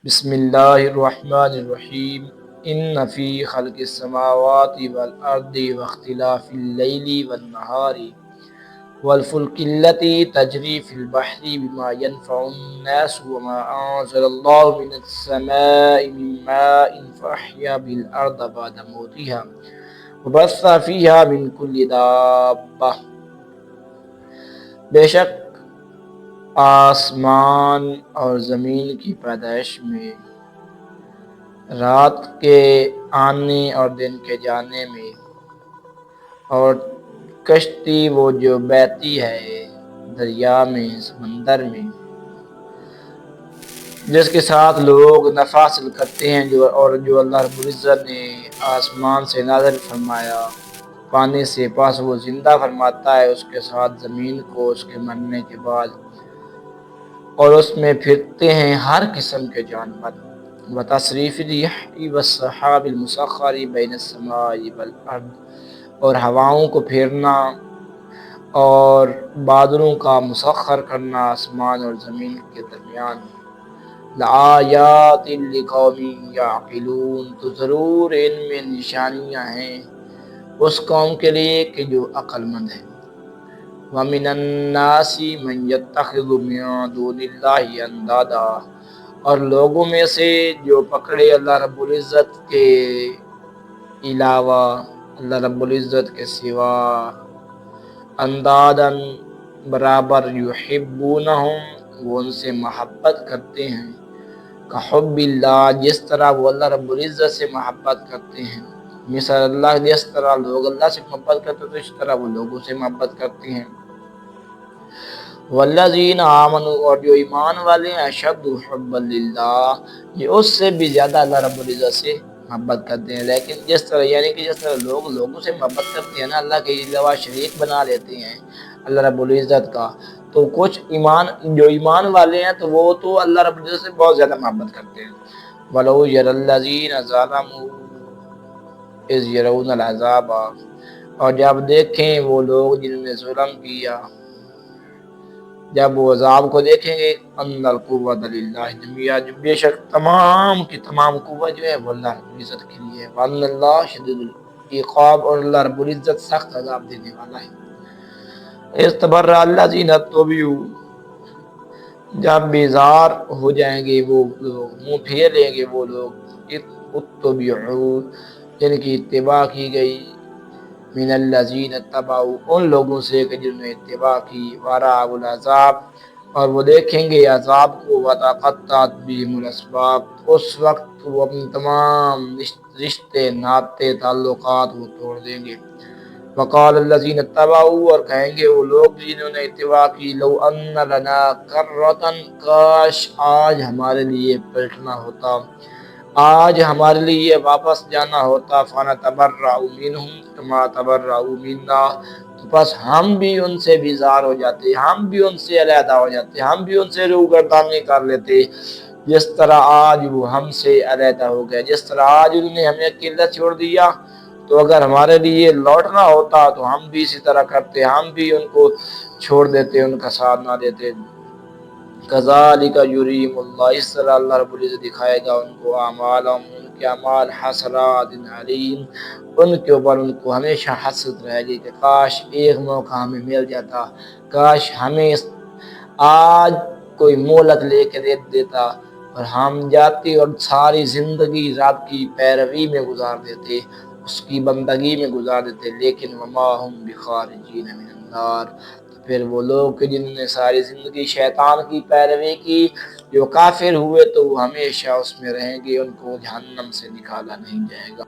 بسم اللہ الرحمن الرحیم ان فی خلق السماوات والارض واختلاف اللیل والنہار والفلک التي تجری فی البحر بما ينفع الناس وما انزل اللہ من السماء من ماء فاحیا بالارض بعد موتها وبث فیها من کل دابہ۔ بے شک آسمان اور زمین کی پیدائش میں، رات کے آنے اور دن کے جانے میں، اور کشتی وہ جو بہتی ہے دریا میں، سمندر میں، جس کے ساتھ لوگ نفع حاصل کرتے ہیں، جو اللہ رب العزت نے آسمان سے نازل فرمایا، پانی سے پاس وہ زندہ فرماتا ہے، اس کے ساتھ زمین کو اس کے مرنے کے بعد، اور اس میں پھرتے ہیں ہر قسم کے جانور۔ وتصریف الرياح والسحاب المسخر بین السماء والارض، اور ہواؤں کو پھیرنا اور بادلوں کا مسخر کرنا آسمان اور زمین کے درمیان۔ لآیات لقوم یعقلون، تو ضرور ان میں نشانیاں ہیں اس قوم کے لیے کہ جو عقل مند ہے۔ وَمِنَ النَّاسِ مَن يَتَّخِذُ مِن دُونِ اللَّهِ اندادا، اور لوگوں میں سے جو پکڑے اللہ رب العزت کے علاوہ، اللہ رب العزت کے سوا، اندادن برابر، یحبونہم، وہ ان سے محبت کرتے ہیں، کحب اللہ، جس طرح وہ اللہ رب العزت سے محبت کرتے ہیں، مثل اللہ، جس طرح لوگ اللہ سے محبت کرتے ہیں تو اس طرح وہ لوگوں سے محبت کرتے ہیں۔ والذین آمنوا، اور جو ایمان والے ہیں، اشد حبا للہ، یہ اس سے بھی زیادہ اللہ رب العزت سے محبت کرتے ہیں۔ لیکن جس طرح، یعنی کہ جس طرح لوگ لوگوں سے محبت کرتے ہیں نا، اللہ کے علاوہ شریک بنا لیتے ہیں اللہ رب العزت کا، تو کچھ جو ایمان والے ہیں تو وہ تو اللہ رب العزت سے بہت زیادہ محبت کرتے ہیں۔ وَلَوْ يَرَى الَّذِينَ ظَلَمُوا إِذْ يَرَوْنَ الْعَذَابَ، اور جب دیکھیں وہ لوگ جنہوں نے ظلم کیا، جب وہ عذاب کو دیکھیں گے، ان القوۃ للہ جميعا، بے شک تمام کی تمام قوت جو ہے وہ اللہ رب العزت کے لیے ہے، وان اللہ شدید العقاب، اور اللہ رب العزت سخت عذاب دینے والا ہے۔ استبرأ الذین اتبعوا، جب بیزار ہو جائیں گے وہ لوگ، منہ پھیر لیں گے وہ لوگ، اتبعوا، جن کی اتباع کی گئی، من الذین اتبعوا، ان لوگوں سے کہ جنہوں نے اتباع کی، ورأوا العذاب، اور وہ دیکھیں گے عذاب کو، وتقطعت بهم الاسباب، اس وقت وہ اپنے تمام رشتے ناطے تعلقات وہ توڑ دیں گے۔ وقال الذین اتبعوا، اور کہیں گے وہ لوگ جنہوں نے اتباع کی، لو ان لنا کرۃ، کاش آج ہمارے لیے پلٹنا ہوتا، آج ہمارے لیے واپس جانا ہوتا، فنتبرأ منہم کما تبرؤوا منا، تو بس ہم بھی ان سے بیزار ہو جاتے، ہم بھی ان سے علیحدہ ہو جاتے، ہم بھی ان سے روگردانی کر لیتے، جس طرح آج وہ ہم سے علیحدہ ہو گئے، جس طرح آج انہوں نے ہمیں اکیلا چھوڑ دیا، تو اگر ہمارے لیے لوٹنا ہوتا تو ہم بھی اسی طرح کرتے، ہم بھی ان کو چھوڑ دیتے، ان کا ساتھ نہ دیتے۔ کذالک یریم اللہ، اس طرح اللہ رب العزت دکھائے گا ان کو اعمالہم، ان کے اعمال، حسرات علیم، ان کے اوپر ان کو ہمیشہ حسرت رہے گی کہ کاش ایک موقع ہمیں مل جاتا، کاش ہمیں آج کوئی مہلت لے کے دے دیتا اور ہم جاتے اور ساری زندگی رب کی پیروی میں گزار دیتے، اس کی بندگی میں گزار دیتے، لیکن وما ہم بخارجین من النار، پھر وہ لوگ کہ جنہوں نے ساری زندگی شیطان کی پیروی کی، جو کافر ہوئے تو وہ ہمیشہ اس میں رہیں گے، ان کو جہنم سے نکالا نہیں جائے گا۔